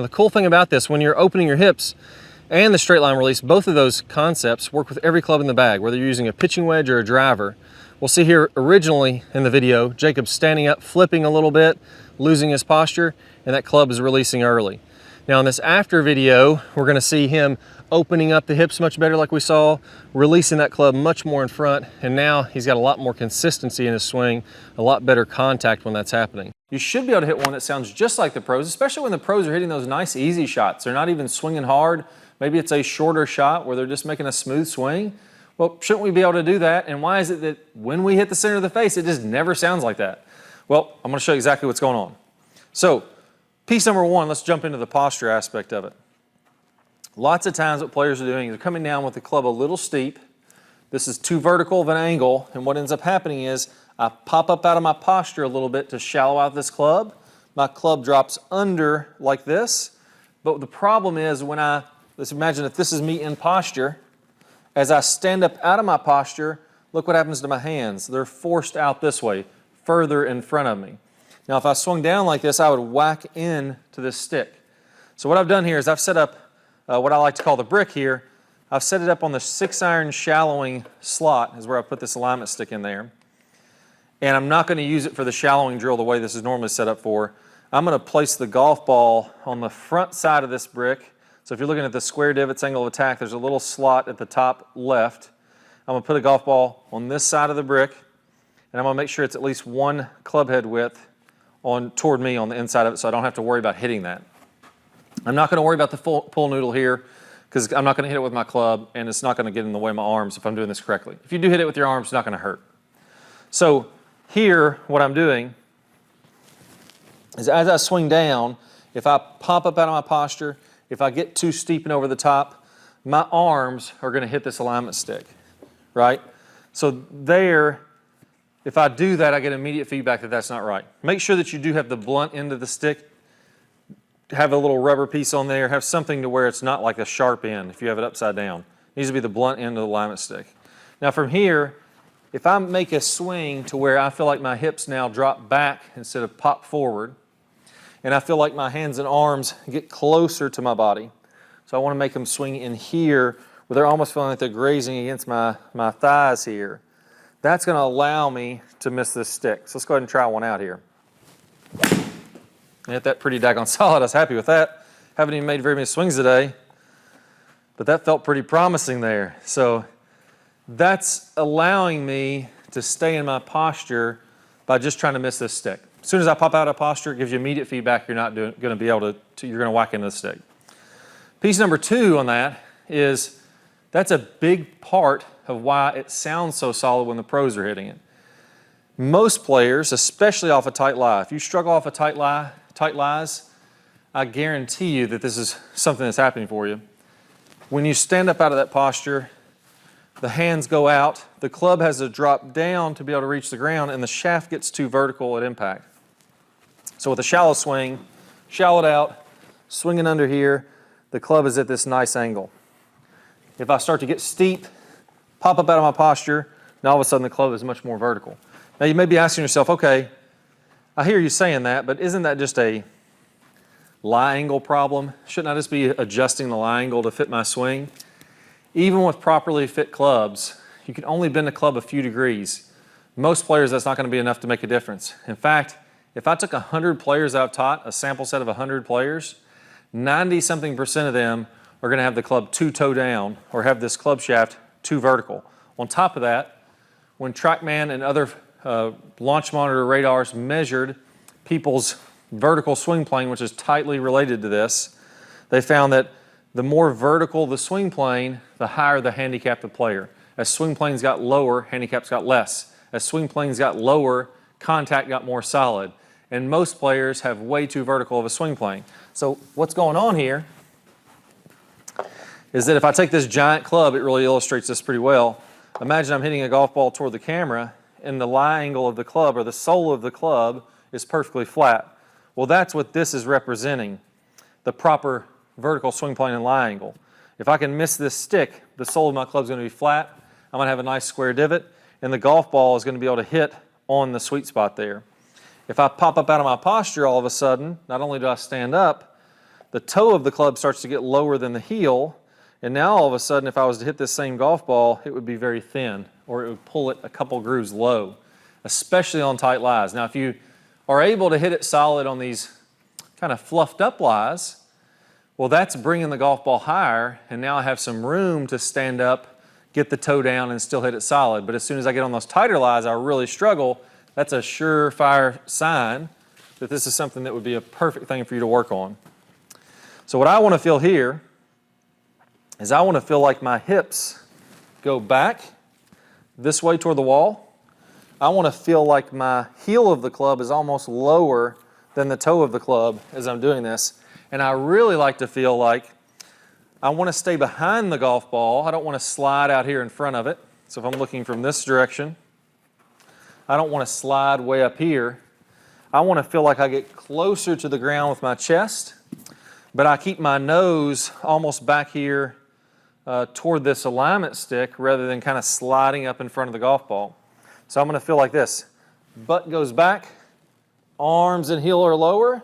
The cool thing about this, when you're opening your hips and the straight line release, both of those concepts work with every club in the bag, whether you're using a pitching wedge or a driver. We'll see here originally in the video, Jacob's standing up, flipping a little bit, losing his posture, and that club is releasing early. Now in this after video, we're gonna see him opening up the hips much better like we saw, releasing that club much more in front, and now he's got a lot more consistency in his swing, a lot better contact when that's happening. You should be able to hit one that sounds just like the pros, especially when the pros are hitting those nice easy shots. They're not even swinging hard. Maybe it's a shorter shot where they're just making a smooth swing. Well, shouldn't we be able to do that? And why is it that when we hit the center of the face, it just never sounds like that? Well, I'm gonna show you exactly what's going on. So, piece number one, let's jump into the posture aspect of it. Lots of times what players are doing is they're coming down with the club a little steep. This is too vertical of an angle, and what ends up happening is I pop up out of my posture a little bit to shallow out this club. My club drops under like this, but the problem is when let's imagine if this is me in posture, as I stand up out of my posture, look what happens to my hands. They're forced out this way, further in front of me. Now if I swung down like this, I would whack in to this stick. So what I've done here is I've set up what I like to call the brick here. I've set it up on the 6-iron shallowing slot is where I put this alignment stick in there. And I'm not going to use it for the shallowing drill the way this is normally set up for. I'm going to place the golf ball on the front side of this brick. So if you're looking at the square divots angle of attack, there's a little slot at the top left. I'm going to put a golf ball on this side of the brick, and I'm going to make sure it's at least one club head width toward me on the inside of it so I don't have to worry about hitting that. I'm not going to worry about the pull noodle here because I'm not going to hit it with my club, and it's not going to get in the way of my arms if I'm doing this correctly. If you do hit it with your arms, it's not going to hurt. So here, what I'm doing is as I swing down, if I pop up out of my posture, if I get too steep and over the top, my arms are going to hit this alignment stick, right? So there, if I do that, I get immediate feedback that that's not right. Make sure that you do have the blunt end of the stick, have a little rubber piece on there, have something to where it's not like a sharp end if you have it upside down. It needs to be the blunt end of the alignment stick. Now from here, if I make a swing to where I feel like my hips now drop back instead of pop forward, and I feel like my hands and arms get closer to my body, so I want to make them swing in here where they're almost feeling like they're grazing against my thighs here. That's going to allow me to miss this stick. So let's go ahead and try one out here. I hit that pretty daggone solid. I was happy with that. Haven't even made very many swings today, but that felt pretty promising there. So that's allowing me to stay in my posture by just trying to miss this stick. As soon as I pop out of posture, it gives you immediate feedback. You're not going to be able you're going to whack into the stick. Piece number two on that is that's a big part of why it sounds so solid when the pros are hitting it. Most players, especially off a tight lie, if you struggle off a tight lies, I guarantee you that this is something that's happening for you. When you stand up out of that posture, the hands go out, the club has to drop down to be able to reach the ground, and the shaft gets too vertical at impact. So with a shallow swing, shallowed out, swinging under here, the club is at this nice angle. If I start to get steep, pop up out of my posture, now all of a sudden the club is much more vertical. Now you may be asking yourself, okay, I hear you saying that, but isn't that just a lie angle problem? Shouldn't I just be adjusting the lie angle to fit my swing? Even with properly fit clubs, you can only bend a club a few degrees. Most players, that's not going to be enough to make a difference. In fact, if I took 100 players I've taught, a sample set of 100 players, 90-something% of them are going to have the club too toe down or have this club shaft too vertical. On top of that, when TrackMan and other launch monitor radars measured people's vertical swing plane, which is tightly related to this, they found that the more vertical the swing plane, the higher the handicap of the player. As swing planes got lower, handicaps got less. As swing planes got lower, contact got more solid. And most players have way too vertical of a swing plane. So what's going on here is that if I take this giant club, it really illustrates this pretty well. Imagine I'm hitting a golf ball toward the camera and the lie angle of the club or the sole of the club is perfectly flat. Well, that's what this is representing, the proper vertical swing plane and lie angle. If I can miss this stick, the sole of my club is going to be flat. I'm going to have a nice square divot, and the golf ball is going to be able to hit on the sweet spot there. If I pop up out of my posture all of a sudden, not only do I stand up, the toe of the club starts to get lower than the heel, and now all of a sudden if I was to hit this same golf ball, it would be very thin, or it would pull it a couple grooves low, especially on tight lies. Now if you are able to hit it solid on these kind of fluffed up lies, well, that's bringing the golf ball higher, and now I have some room to stand up, get the toe down, and still hit it solid. But as soon as I get on those tighter lies, I really struggle. That's a surefire sign that this is something that would be a perfect thing for you to work on. So what I want to feel here is I want to feel like my hips go back this way toward the wall. I want to feel like my heel of the club is almost lower than the toe of the club as I'm doing this. And I really like to feel like I want to stay behind the golf ball. I don't want to slide out here in front of it. So if I'm looking from this direction, I don't want to slide way up here. I want to feel like I get closer to the ground with my chest, but I keep my nose almost back here toward this alignment stick rather than kind of sliding up in front of the golf ball. So I'm going to feel like this. Butt goes back, arms and heel are lower,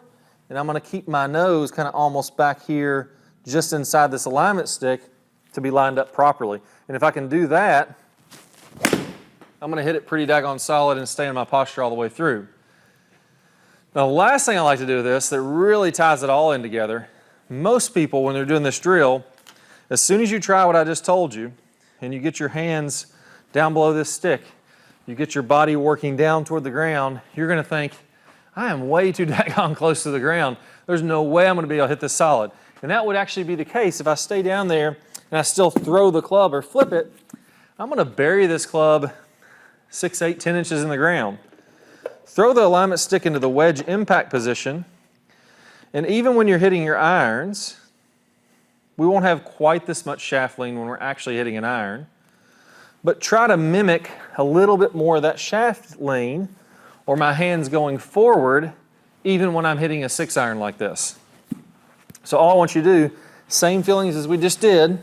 and I'm going to keep my nose kind of almost back here just inside this alignment stick to be lined up properly. And if I can do that, I'm going to hit it pretty daggone solid and stay in my posture all the way through. Now the last thing I like to do with this that really ties it all in together, most people when they're doing this drill, as soon as you try what I just told you and you get your hands down below this stick, you get your body working down toward the ground, you're going to think, I am way too daggone close to the ground. There's no way I'm going to be able to hit this solid. And that would actually be the case if I stay down there and I still throw the club or flip it. I'm going to bury this club 6, 8, 10 inches in the ground. Throw the alignment stick into the wedge impact position. And even when you're hitting your irons, we won't have quite this much shaft lean when we're actually hitting an iron. But try to mimic a little bit more of that shaft lean or my hands going forward even when I'm hitting a 6-iron like this. So all I want you to do, same feelings as we just did,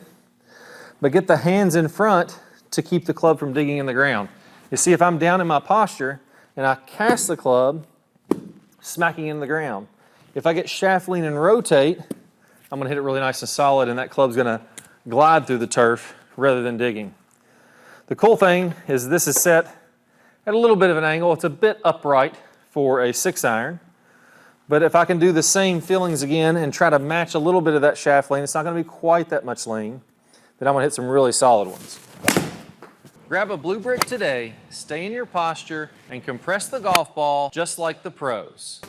but get the hands in front to keep the club from digging in the ground. You see, if I'm down in my posture and I cast the club, smacking in the ground. If I get shaft lean and rotate, I'm going to hit it really nice and solid, and that club's going to glide through the turf rather than digging. The cool thing is this is set at a little bit of an angle. It's a bit upright for a 6-iron. But if I can do the same feelings again and try to match a little bit of that shaft lean, it's not going to be quite that much lean, then I'm going to hit some really solid ones. Grab a Blue Brick today, stay in your posture, and compress the golf ball just like the pros.